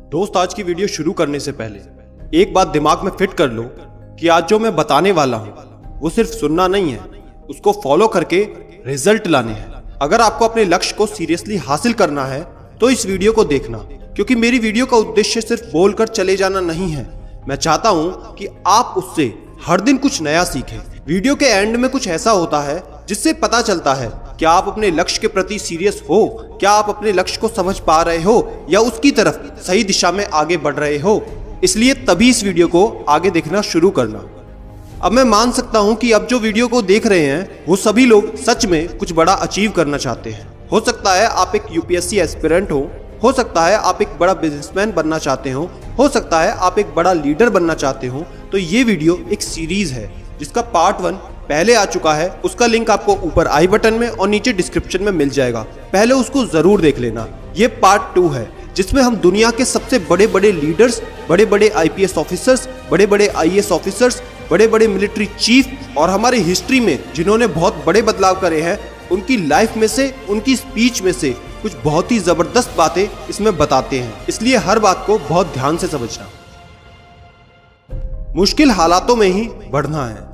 दोस्त, आज की वीडियो शुरू करने से पहले एक बात दिमाग में फिट कर लो कि आज जो मैं बताने वाला हूं वो सिर्फ सुनना नहीं है, उसको फॉलो करके रिजल्ट लाने हैं। अगर आपको अपने लक्ष्य को सीरियसली हासिल करना है तो इस वीडियो को देखना, क्योंकि मेरी वीडियो का उद्देश्य सिर्फ बोलकर चले जाना नहीं है। मैं चाहता हूं कि आप उससे हर दिन कुछ नया सीखें। वीडियो के एंड में कुछ ऐसा होता है जिससे पता चलता है क्या आप अपने लक्ष्य के प्रति सीरियस हो, क्या आप अपने लक्ष्य को समझ पा रहे हो या उसकी तरफ सही दिशा में आगे बढ़ रहे हो। इसलिए तभी इस वीडियो को आगे देखना शुरू करना। अब मैं मान सकता हूं कि अब जो वीडियो को देख रहे हैं वो सभी लोग सच में कुछ बड़ा अचीव करना चाहते हैं। हो सकता है आप एक यूपीएससी एस्पिरेंट हो सकता है आप एक बड़ा बिजनेसमैन बनना चाहते हो सकता है आप एक बड़ा लीडर बनना चाहते हो। तो ये वीडियो एक सीरीज है जिसका पार्ट 1 पहले आ चुका है, उसका लिंक आपको ऊपर आई बटन में और नीचे डिस्क्रिप्शन में मिल जाएगा। पहले उसको जरूर देख लेना। ये पार्ट 2 है जिसमें हम दुनिया के सबसे बड़े बड़े लीडर्स, बड़े बड़े आईपीएस ऑफिसर्स, बड़े बड़े आईएएस ऑफिसर्स, बड़े बड़े मिलिट्री चीफ और हमारी हिस्ट्री में जिन्होंने बहुत बड़े बदलाव करे हैं उनकी लाइफ में से, उनकी स्पीच में से कुछ बहुत ही जबरदस्त बातें इसमें बताते हैं। इसलिए हर बात को बहुत ध्यान से समझना। मुश्किल हालातों में ही बढ़ना है।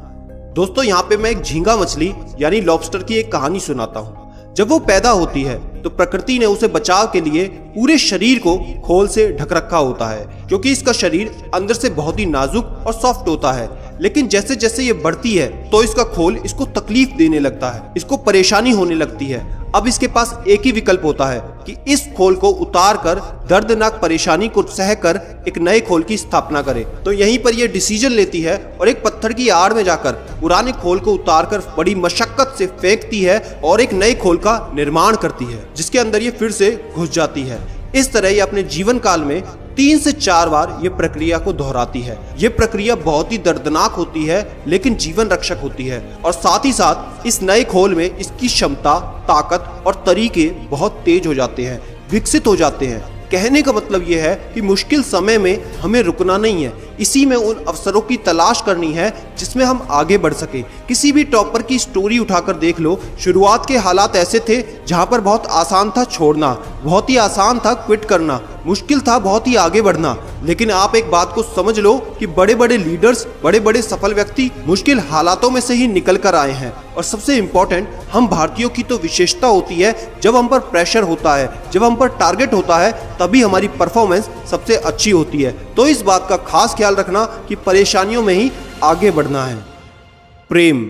दोस्तों, यहाँ पे मैं एक झींगा मछली यानी लॉबस्टर की एक कहानी सुनाता हूँ। जब वो पैदा होती है तो प्रकृति ने उसे बचाव के लिए पूरे शरीर को खोल से ढक रखा होता है, क्योंकि इसका शरीर अंदर से बहुत ही नाजुक और सॉफ्ट होता है। लेकिन जैसे जैसे ये बढ़ती है तो इसका खोल इसको तकलीफ देने लगता है, इसको परेशानी होने लगती है। अब इसके पास एक ही विकल्प होता है कि इस खोल को उतार कर दर्दनाक परेशानी को सहकर एक नए खोल की स्थापना करे। तो यहीं पर यह डिसीजन लेती है और एक पत्थर की आड़ में जाकर पुराने खोल को उतारकर बड़ी मशक्कत से फेंकती है और एक नए खोल का निर्माण करती है, जिसके अंदर ये फिर से घुस जाती है। इस तरह ये अपने जीवन काल में 3 से 4 बार ये प्रक्रिया को दोहराती है। ये प्रक्रिया बहुत ही दर्दनाक होती है लेकिन जीवन रक्षक होती है, और साथ ही साथ इस नए खोल में इसकी क्षमता, ताकत और तरीके बहुत तेज हो जाते हैं, विकसित हो जाते हैं। कहने का मतलब यह है कि मुश्किल समय में हमें रुकना नहीं है, इसी में उन अवसरों की तलाश करनी है जिसमें हम आगे बढ़ सके। किसी भी टॉपर की स्टोरी उठाकर देख लो, शुरुआत के हालात ऐसे थे जहां पर बहुत आसान था छोड़ना, बहुत ही आसान था क्विट करना, मुश्किल था बहुत ही आगे बढ़ना। लेकिन आप एक बात को समझ लो कि बड़े बड़े लीडर्स, बड़े बड़े सफल व्यक्ति मुश्किल हालातों में से ही निकल कर आए हैं। और सबसे इम्पोर्टेंट, हम भारतीयों की तो विशेषता होती है, जब हम पर प्रेशर होता है, जब हम पर टारगेट होता है, तभी हमारी परफॉर्मेंस सबसे अच्छी होती है। तो इस बात का खास ख्याल रखना कि परेशानियों में ही आगे बढ़ना है। प्रेम।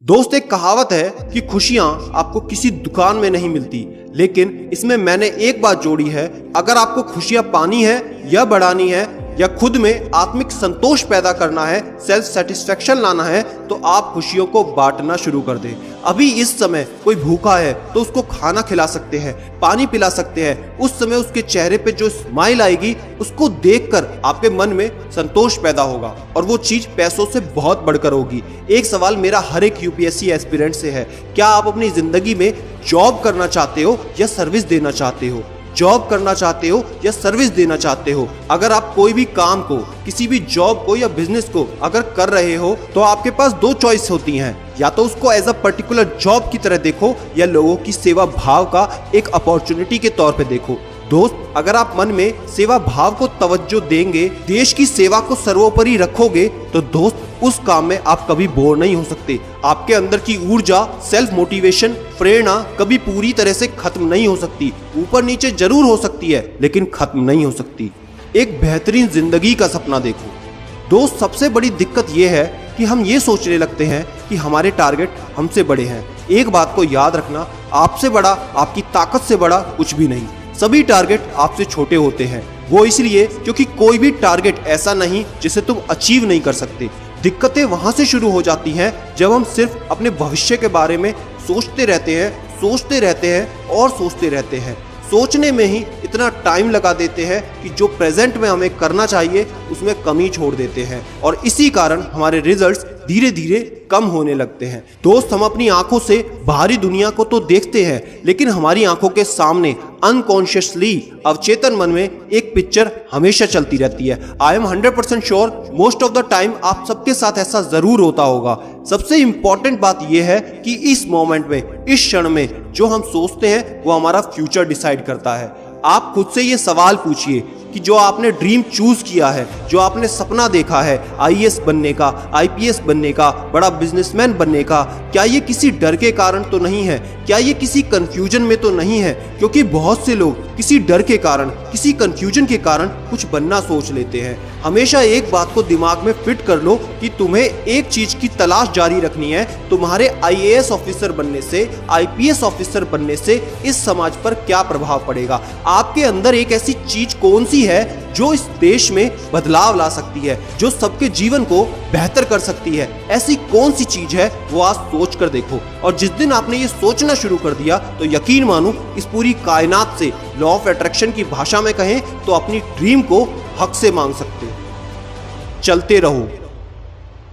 दोस्त, एक कहावत है कि खुशियां आपको किसी दुकान में नहीं मिलती, लेकिन इसमें मैंने एक बात जोड़ी है, अगर आपको खुशियां पानी है या बढ़ानी है या खुद में आत्मिक संतोष पैदा करना है, सेल्फ सेटिस्फेक्शन लाना है, तो आप खुशियों को बांटना शुरू कर दें। अभी इस समय कोई भूखा है तो उसको खाना खिला सकते हैं, पानी पिला सकते हैं। उस समय उसके चेहरे पे जो स्माइल आएगी उसको देखकर आपके मन में संतोष पैदा होगा, और वो चीज पैसों से बहुत बढ़कर होगी। एक सवाल मेरा हर एक यूपीएससी एस्पिरेंट से है, क्या आप अपनी जिंदगी में जॉब करना चाहते हो या सर्विस देना चाहते हो? जॉब करना चाहते हो या सर्विस देना चाहते हो? अगर आप कोई भी काम को, किसी भी जॉब को या बिजनेस को अगर कर रहे हो तो आपके पास 2 चॉइस होती हैं, या तो उसको एज अ पर्टिकुलर जॉब की तरह देखो या लोगों की सेवा भाव का एक अपॉर्चुनिटी के तौर पे देखो। दोस्त, अगर आप मन में सेवा भाव को तवज्जो देंगे, देश की सेवा को सर्वोपरि रखोगे, तो दोस्त उस काम में आप कभी बोर नहीं हो सकते। आपके अंदर की ऊर्जा, सेल्फ मोटिवेशन, प्रेरणा कभी पूरी तरह से खत्म नहीं हो सकती। ऊपर नीचे जरूर हो सकती है लेकिन खत्म नहीं हो सकती। एक बेहतरीन जिंदगी का सपना देखो। दोस्त, सबसे बड़ी दिक्कत यह है कि हम ये सोचने लगते हैं कि हमारे टारगेट हमसे बड़े हैं। एक बात को याद रखना, आपसे बड़ा, आपकी ताकत से बड़ा कुछ भी नहीं। सभी टारगेट आपसे छोटे होते हैं, वो इसलिए क्योंकि कोई भी टारगेट ऐसा नहीं जिसे तुम अचीव नहीं कर सकते। दिक्कतें वहां से शुरू हो जाती हैं जब हम सिर्फ अपने भविष्य के बारे में सोचते रहते हैं, सोचते रहते हैं और सोचते रहते हैं। सोचने में ही इतना टाइम लगा देते हैं कि जो प्रेजेंट में हमें करना चाहिए उसमें कमी छोड़ देते हैं, और इसी कारण हमारे रिजल्ट्स धीरे धीरे कम होने लगते हैं। दोस्त, हम अपनी आंखों से बाहरी दुनिया को तो देखते हैं, लेकिन हमारी आंखों के सामने अनकॉन्शियसली, अवचेतन मन में एक पिक्चर हमेशा चलती रहती है। I am 100% sure most of the time आप सबके साथ ऐसा जरूर होता होगा। सबसे इंपॉर्टेंट बात यह है कि इस मोमेंट में, इस क्षण में जो हम सोचते हैं वो हमारा फ्यूचर डिसाइड करता है। आप खुद से ये सवाल पूछिए कि जो आपने ड्रीम चूज किया है, जो आपने सपना देखा है आईएएस बनने का, आईपीएस बनने का, बड़ा बिजनेसमैन बनने का, क्या ये किसी डर के कारण तो नहीं है? क्या ये किसी कंफ्यूजन में तो नहीं है? क्योंकि बहुत से लोग किसी डर के कारण, किसी कंफ्यूजन के कारण कुछ बनना सोच लेते हैं। हमेशा एक बात को दिमाग में फिट कर लो कि तुम्हें एक चीज की तलाश जारी रखनी है। तुम्हारे आईएएस ऑफिसर बनने से, आईपीएस ऑफिसर बनने से इस समाज पर क्या प्रभाव पड़ेगा? आपके अंदर एक ऐसी चीज कौन सी है जो इस देश में बदलाव ला सकती है, जो सबके जीवन को बेहतर कर सकती है? ऐसी कौन सी चीज है, वो आज सोच कर देखो। और जिस दिन आपने ये सोचना शुरू कर दिया तो यकीन मानो इस पूरी कायनात से, लॉ ऑफ अट्रैक्शन की भाषा में कहें तो अपनी ड्रीम को हक से मांग सकते हो। चलते रहो।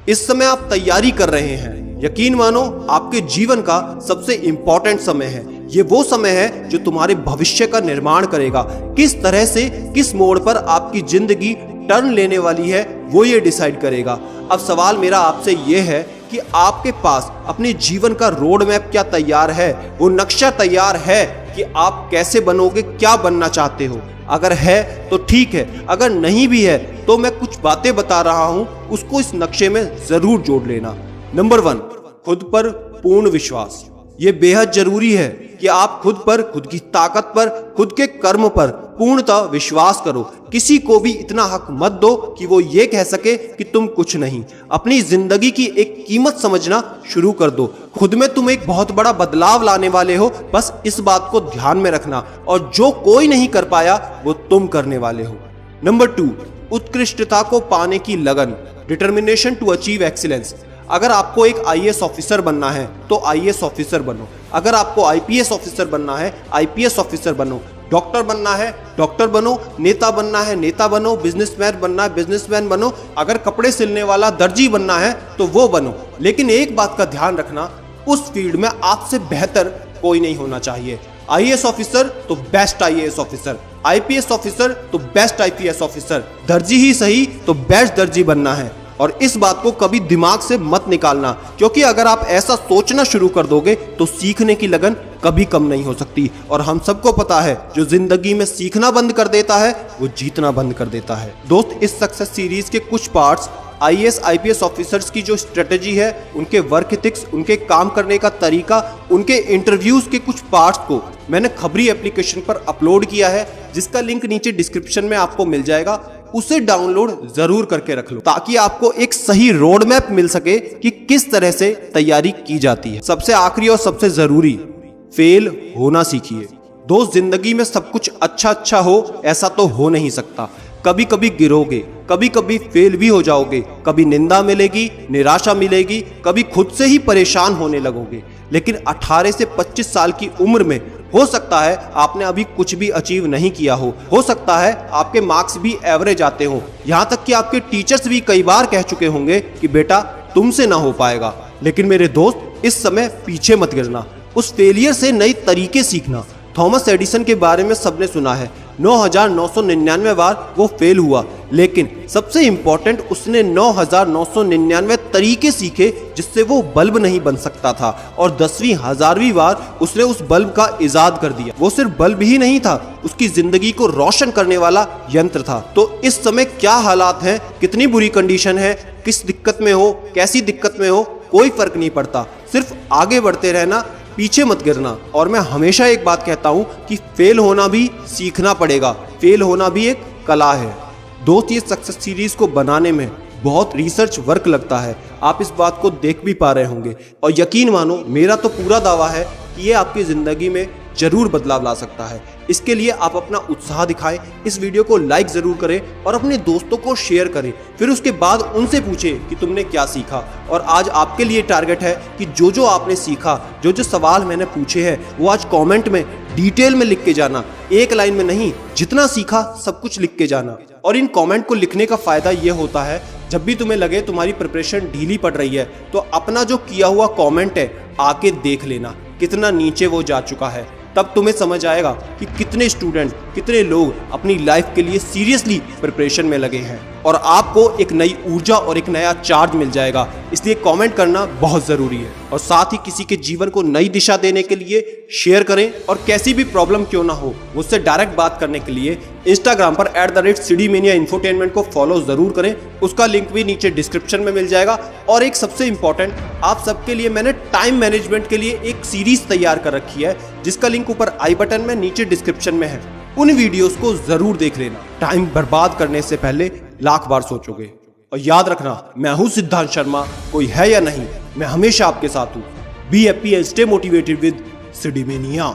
इस समय आप तैयारी कर रहे हैं। यकीन मानो आपके जीवन का सबसे इंपॉर्टेंट समय है। ये वो समय है जो तुम्हारे भविष्य का निर्माण करेगा। किस तरह से, किस मोड़ पर आपकी जिंदगी टर्न लेने वाली है, वो ये डिसाइड करेगा। अब सवाल मेरा आपसे ये है कि आपके पास अपने जीवन का रोड मैप क्या तैयार है? वो नक्शा तैयार है कि आप कैसे बनोगे, क्या बनना चाहते हो? अगर है तो ठीक है, अगर नहीं भी है तो मैं कुछ बातें बता रहा हूं, उसको इस नक्शे में जरूर जोड़ लेना। नंबर 1, खुद पर पूर्ण विश्वास। ये बेहद जरूरी है कि आप खुद पर, खुद की ताकत पर, खुद के कर्म पर पूर्णतः विश्वास करो। किसी को भी इतना हक मत दो कि वो ये कह सके कि तुम कुछ नहीं। अपनी जिंदगी की एक कीमत समझना शुरू कर दो। खुद में तुम एक बहुत बड़ा बदलाव लाने वाले हो, बस इस बात को ध्यान में रखना। और जो कोई नहीं कर पाया वो तुम करने वाले हो। नंबर 2, उत्कृष्टता को पाने की लगन, डिटर्मिनेशन टू अचीव एक्सीलेंस। अगर आपको एक आईएएस ऑफिसर बनना है तो आईएएस ऑफिसर बनो। अगर आपको आईपीएस ऑफिसर बनना है, आईपीएस ऑफिसर बनो। डॉक्टर बनना है, डॉक्टर बनो। नेता बनना है, नेता बनो। बिजनेसमैन बनना है, बिजनेसमैन बनो। अगर कपड़े सिलने वाला दर्जी बनना है तो वो बनो। लेकिन एक बात का ध्यान रखना, उस फील्ड में आपसे बेहतर कोई नहीं होना चाहिए। आईएएस ऑफिसर तो best IAS officer, IPS officer तो बेस्ट आईपीएस ऑफिसर, दर्जी ही सही तो बेस्ट दर्जी बनना है। और इस बात को कभी दिमाग से मत निकालना, क्योंकि अगर आप ऐसा सोचना शुरू कर दोगे तो सीखने की लगन कभी कम नहीं हो सकती। और हम सबको पता है, जो जिंदगी में सीखना बंद कर देता है वो जीतना बंद कर देता है। दोस्त, इस सक्सेस सीरीज के कुछ पार्ट्स आईएएस आईपीएस ऑफिसर्स की जो स्ट्रेटेजी है, उनके वर्क एथिक्स, उनके काम करने का तरीका, उनके इंटरव्यूज के कुछ पार्ट्स को मैंने खबरी एप्लीकेशन पर अपलोड किया है, जिसका लिंक नीचे डिस्क्रिप्शन में आपको मिल जाएगा। उसे डाउनलोड जरूर करके रख लो ताकि आपको एक सही रोड मैप मिल सके कि किस तरह से तैयारी की जाती है। सबसे आखिरी और सबसे जरूरी, फेल होना सीखिए। दोस्त, जिंदगी में सब कुछ अच्छा हो ऐसा तो हो नहीं सकता। कभी कभी गिरोगे, कभी कभी फेल भी हो जाओगे, कभी निंदा मिलेगी, निराशा मिलेगी, कभी खुद से ही परेशान होने लगोगे। लेकिन 18 से 25 साल की उम्र में हो सकता है आपने अभी कुछ भी अचीव नहीं किया हो सकता है आपके मार्क्स भी एवरेज आते हो, यहाँ तक कि आपके टीचर्स भी कई बार कह चुके होंगे कि बेटा तुमसे ना हो पाएगा। लेकिन मेरे दोस्त, इस समय पीछे मत गिरना, उस फेलियर से नए तरीके सीखना। थॉमस एडिसन के बारे में सबने सुना है, 9,999 बार वो फेल हुआ, लेकिन सबसे इंपॉर्टेंट, उसने 9,999 तरीके सीखे जिससे वो बल्ब नहीं बन सकता था। और 10वीं 1000वीं बार उसने उस बल्ब का इजाद कर दिया। वो सिर्फ बल्ब ही नहीं था, उसकी जिंदगी को रोशन करने वाला यंत्र था। तो इस समय क्या हालात हैं, कितनी बुरी कंडीशन है, किस दिक्कत में हो, कैसी दिक्कत में हो, कोई फर्क नहीं पड़ता। सिर्फ आगे बढ़ते रहना, पीछे मत गिरना। और मैं हमेशा एक बात कहता हूं कि फेल होना भी सीखना पड़ेगा, फेल होना भी एक कला है। दोस्त, ये सक्सेस सीरीज को बनाने में बहुत रिसर्च वर्क लगता है, आप इस बात को देख भी पा रहे होंगे। और यकीन मानो, मेरा तो पूरा दावा है कि ये आपकी जिंदगी में जरूर बदलाव ला सकता है। इसके लिए आप अपना उत्साह दिखाएं, इस वीडियो को लाइक जरूर करें और अपने दोस्तों को शेयर करें। फिर उसके बाद उनसे पूछें कि तुमने क्या सीखा। और आज आपके लिए टारगेट है कि जो जो आपने सीखा, जो जो सवाल मैंने पूछे हैं, वो आज कमेंट में डिटेल में लिख के जाना, एक लाइन में नहीं, जितना सीखा सब कुछ लिख के जाना। और इन कमेंट को लिखने का फायदा ये होता है, जब भी तुम्हें लगे तुम्हारी प्रिपरेशन ढीली पड़ रही है तो अपना जो किया हुआ कमेंट है आके देख लेना, कितना नीचे वो जा चुका है। तब तुम्हें समझ आएगा कि कितने स्टूडेंट कितने लोग अपनी लाइफ के लिए सीरियसली प्रिपरेशन में लगे हैं और आपको एक नई ऊर्जा और एक नया चार्ज मिल जाएगा। इसलिए कमेंट करना बहुत जरूरी है और साथ ही किसी के जीवन को नई दिशा देने के लिए शेयर करें और कैसी भी प्रॉब्लम क्यों ना हो मुझसे डायरेक्ट बात करने के लिए इंस्टाग्राम पर @CDmania Infotainment को फॉलो जरूर करें। उसका लिंक भी नीचे डिस्क्रिप्शन में मिल जाएगा। और एक सबसे इंपॉर्टेंट, आप सबके लिए मैंने टाइम मैनेजमेंट के लिए एक सीरीज तैयार कर रखी है जिसका लिंक ऊपर आई बटन में नीचे डिस्क्रिप्शन में है। उन वीडियोस को जरूर देख लेना। टाइम बर्बाद करने से पहले लाख बार सोचोगे। और याद रखना, मैं हूं सिद्धांत शर्मा, कोई है या नहीं, मैं हमेशा आपके साथ हूं। Be happy and stay motivated with सीडीमेनिया।